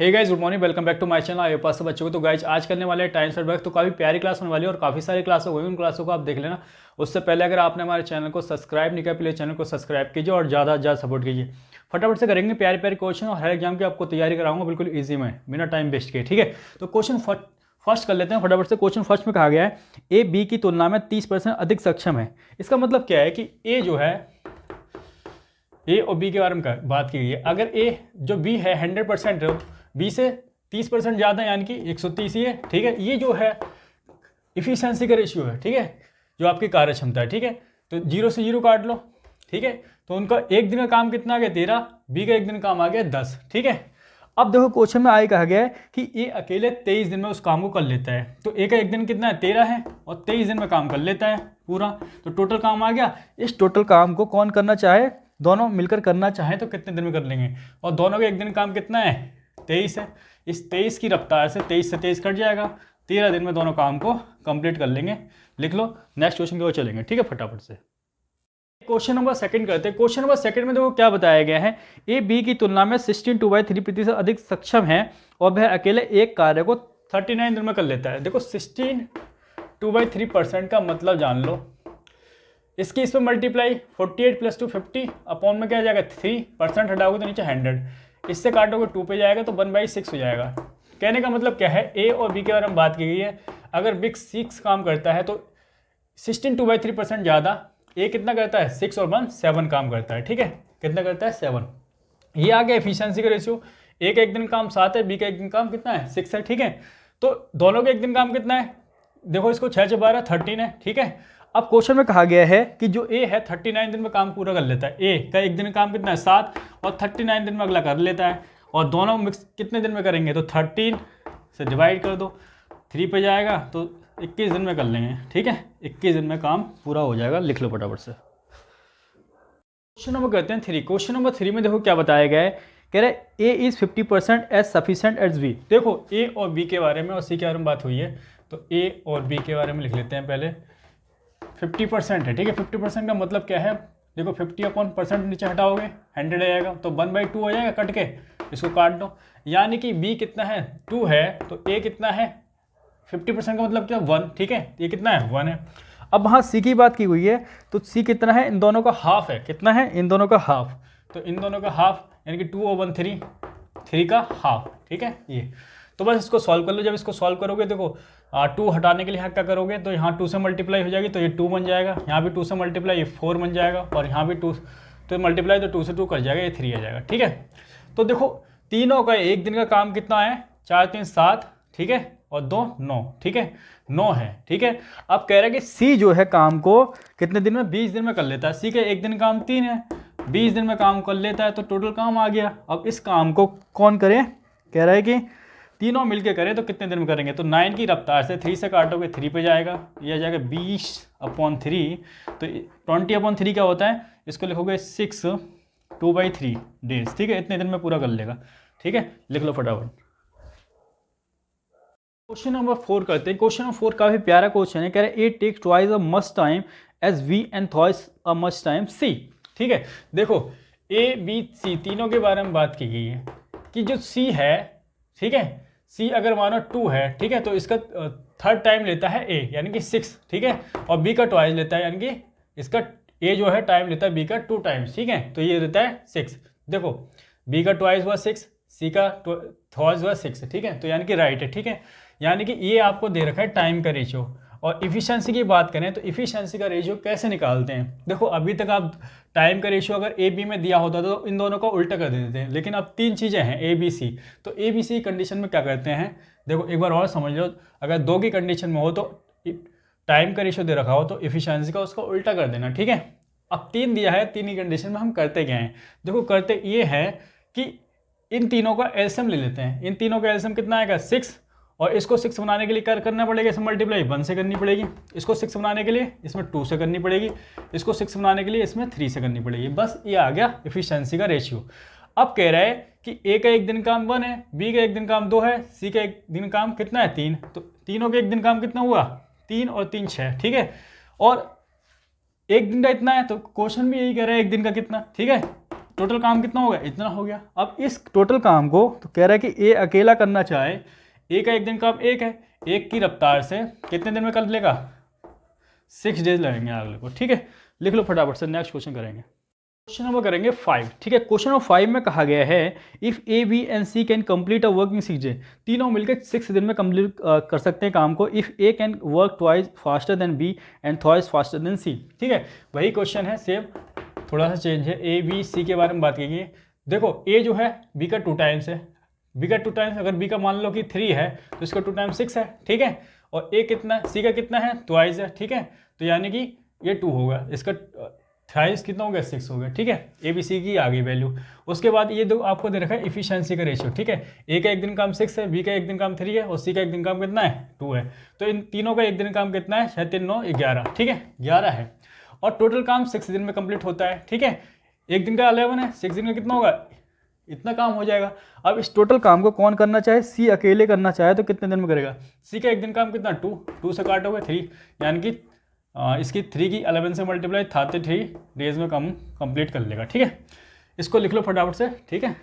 Hey guys, good morning, welcome back to my channel. आए पास बच्चों को तो गाइस आज करने वाले हैं टाइम सेट वर्क। तो काफ़ी प्यारी क्लास होने वाली है और काफ़ी सारी क्लास हो गई, उन क्लासों को आप देख लेना। उससे पहले अगर आपने हमारे चैनल को सब्सक्राइब नहीं किया, प्लीज़ चैनल को सब्सक्राइब कीजिए और ज़्यादा से ज़्यादा सपोर्ट कीजिए। फटाफट से करेंगे प्यारे प्यारे क्वेश्चन और हर एग्जाम की आपको तैयारी कराऊंगा बिल्कुल ईजी में, बिना टाइम वेस्ट किए। ठीक है, तो क्वेश्चन फर्स्ट कर लेते हैं फटाफट से। क्वेश्चन फर्स्ट में कहा गया है ए बी की तुलना में 30% अधिक सक्षम है। इसका मतलब क्या है कि ए जो है, ए और बी के बारे में बात की गई है। अगर ए जो बी है 100% है, बी से 30% ज़्यादा यानी कि 130 ही है। ठीक है, ये जो है इफिशियंसी का रेशियो है। ठीक है, जो आपकी कार्य क्षमता है। ठीक है, तो 0 से 0 काट लो। ठीक है, तो उनका एक दिन का काम कितना आ गया 13, बी का एक दिन का काम आ गया 10। ठीक है, अब देखो क्वेश्चन में आगे कहा गया है कि ए अकेले 23 दिन में उस काम को कर लेता है। तो ए का एक दिन कितना है 13 है और 23 दिन में काम कर लेता है पूरा, तो टोटल काम आ गया। इस टोटल काम को कौन करना चाहे, दोनों मिलकर करना चाहे तो कितने दिन में कर लेंगे। और दोनों का एक दिन काम कितना है 23 है। इस 23 की रफ्तार से 23 से 23 कट जाएगा, 13 दिन में दोनों काम को कंप्लीट कर लेंगे। लिख लो, नेक्स्ट क्वेश्चन की ओर चलेंगे। ठीक है, फटाफट से क्वेश्चन नंबर सेकंड करते हैं। क्वेश्चन नंबर सेकंड में देखो क्या बताया गया है, ए बी की तुलना में 16 2/3% अधिक सक्षम है और वह अकेले एक कार्य को 39 दिन में कर लेता है। देखो 16 2/3% का मतलब जान लो। इसकी इस पर मल्टीप्लाई 48 + 2 50 अपॉन में क्या जाएगा 3%, हटाओगे तो नीचे 100, इससे काटोगे 2 पे जाएगा तो 1/6 हो जाएगा। कहने का मतलब क्या है, ए और बी के बारे में बात की गई है। अगर बिग 6 काम करता है तो 16 2/3% ज़्यादा ए कितना करता है 6 और 1 7 काम करता है। ठीक है, कितना करता है 7। ये आ गया एफिशिएंसी का रेशियो। ए का एक दिन काम 7 है, बी का एक दिन काम कितना है 6 है। ठीक है, तो दोनों का एक दिन काम कितना है, देखो इसको 6 से 12 13 है। ठीक है, अब क्वेश्चन में कहा गया है कि जो ए है 39 दिन में काम पूरा कर लेता है। ए का एक दिन काम कितना है 7 और 39 दिन में अगला कर लेता है, और दोनों मिक्स कितने दिन में करेंगे तो 13 से डिवाइड कर दो, 3 पे जाएगा तो 21 दिन में कर लेंगे। ठीक है, 21 दिन में काम पूरा हो जाएगा। लिख लो फटाफट से। क्वेश्चन नंबर करते हैं 3। क्वेश्चन नंबर 3 में देखो क्या बताया गया है, कह रहे A is 50% as sufficient as B. देखो ए और बी के बारे में और सी के बारे में बात हुई है, तो ए और बी के बारे में लिख लेते हैं पहले। 50% है। ठीक है, 50% का मतलब क्या है, देखो 50/% नीचे हटाओगे 100 आएगा तो 1/2 हो जाएगा, कट के इसको काट दो। यानी कि बी कितना है 2 है, तो ए कितना है 50% का मतलब क्या 1। ठीक है, ये कितना है 1 है। अब वहाँ सी की बात की हुई है, तो सी कितना है, इन दोनों का हाफ है। कितना है, इन दोनों का हाफ, तो इन दोनों का हाफ यानी कि 2/3, 3 का हाफ। ठीक है, ये तो बस इसको सॉल्व कर लो। जब इसको सॉल्व करोगे देखो 2 हटाने के लिए यहाँ क्या करोगे, तो यहाँ 2 से मल्टीप्लाई हो जाएगी तो ये 2 बन जाएगा, यहाँ भी 2 से मल्टीप्लाई ये 4 बन जाएगा, और यहाँ भी 2 तो मल्टीप्लाई तो 2 से 2 कर जाएगा, ये 3 आ जाएगा। ठीक है, तो देखो तीनों का एक दिन का काम कितना है 4 3 7। ठीक है, और 2 9। ठीक है, 9 है। ठीक है, अब कह रहा है कि सी जो है काम को कितने दिन में 20 दिन में कर लेता है। सी के एक दिन काम 3 है, 20 दिन में काम कर लेता है, तो टोटल काम आ गया। अब इस काम को कौन करे, कह रहा है कि तीनों मिलके करें तो कितने दिन में करेंगे, तो 9 की रफ्तार से 3 से काटोगे 3 पे जाएगा, ये आ जाएगा 20/3। तो 20/3 क्या होता है, इसको लिखोगे 6 2/3 डेज। ठीक है, इतने दिन में पूरा कर लेगा। ठीक है, लिख लो फटाफट। क्वेश्चन नंबर 4 करते हैं। क्वेश्चन नंबर 4 काफी प्यारा क्वेश्चन है, कह रहे A take twice a much time as B and thrice a much time C. ठीक है, देखो ए बी सी तीनों के बारे में बात की गई है कि जो सी है, ठीक है, सी अगर मानो 2 है, ठीक है, तो इसका थर्ड टाइम लेता है ए यानी कि 6। ठीक है, और बी का ट्वाइस लेता है यानी कि इसका ए जो है टाइम लेता है बी का 2 टाइम्स। ठीक है, तो ये रहता है 6। देखो बी का ट्वाइस हुआ 6, सी का थॉइस हुआ 6। ठीक है, तो यानी कि राइट है। ठीक है, यानी कि ये आपको दे रखा है टाइम का रेशियो। और इफिशिएंसी की बात करें तो इफिशिएंसी का रेशियो कैसे निकालते हैं, देखो अभी तक आप टाइम का रेशियो अगर ए बी में दिया होता तो इन दोनों का उल्टा कर देते थे, लेकिन अब 3 चीज़ें हैं ए बी सी। तो ए बी सी कंडीशन में क्या करते हैं, देखो एक बार और समझ लो, अगर 2 की कंडीशन में हो तो टाइम का रेशियो दे रखा हो तो इफिशियंसी का उसका उल्टा कर देना। ठीक है, अब 3 दिया है, 3 की कंडीशन में हम करते क्या हैं, देखो करते ये है कि इन तीनों का एलसीएम ले लेते हैं। इन तीनों का एलसीएम कितना आएगा 6, और इसको 6 बनाने के लिए करना पड़ेगा, इसमें मल्टीप्लाई 1 से करनी पड़ेगी, इसको 6 बनाने के लिए इसमें 2 से करनी पड़ेगी, इसको 6 बनाने के लिए इसमें 3 से करनी पड़ेगी। बस ये आ गया इफिशियंसी का रेशियो। अब कह रहा है कि ए का एक दिन काम 1 है, बी का एक दिन काम 2 है, सी का एक दिन काम कितना है 3, तो तीनों का एक दिन काम कितना हुआ 3 और 3 6। ठीक है, और एक दिन का इतना है, तो क्वेश्चन भी यही कह रहा है एक दिन का कितना। ठीक है, टोटल काम कितना हो गया, इतना हो गया। अब इस टोटल काम को तो कह रहा है कि ए अकेला करना चाहे, ए का एक दिन काम एक है, एक की रफ्तार से कितने दिन में कर लेगा, 6 डेज लगेंगे अगले को। ठीक है, लिख लो फटाफट से, नेक्स्ट क्वेश्चन करेंगे। क्वेश्चन नंबर करेंगे 5। ठीक है, क्वेश्चन नंबर 5 में कहा गया है if A B and C can complete a work in 6 day, तीनों मिलकर 6 दिन में कंप्लीट कर सकते हैं काम को। If A can work twice faster than B and thrice faster than C. ठीक है, वही क्वेश्चन है सेम, थोड़ा सा चेंज है। ए बी सी के बारे में बात की। देखो ए जो है बी का 2 टाइम्स है, बी का 2 टाइम्स, अगर बी का मान लो कि 3 है तो इसका 2 टाइम्स 6 है। ठीक है, और ए कितना, सी का कितना है, ट्वाइस है। ठीक है, तो यानी कि ये 2 होगा, इसका थ्राइस कितना हो गया, 6 हो गया। ठीक है, ए बी सी की आ गई वैल्यू। उसके बाद ये दो आपको दे रखा है इफिशियंसी का रेशियो। ठीक है, ए का एक दिन काम 6 है, बी का एक दिन काम 3 है और सी का एक दिन काम कितना है, 2 है। तो इन तीनों का एक दिन काम कितना है, 6 3 9 11। ठीक है, 11 है और टोटल काम 6 दिन में कंप्लीट होता है। ठीक है, एक दिन का 11 है, 6 दिन का कितना होगा, इतना काम हो जाएगा। अब इस टोटल काम को कौन करना चाहे, सी अकेले करना चाहे तो कितने दिन में करेगा। सी का एक दिन काम कितना, 2 से काटोगे 3, यानी कि इसकी 3 की 11 से मल्टीप्लाई 33 डेज में काम कंप्लीट कर लेगा। ठीक है, इसको लिख लो फटाफट से। ठीक है।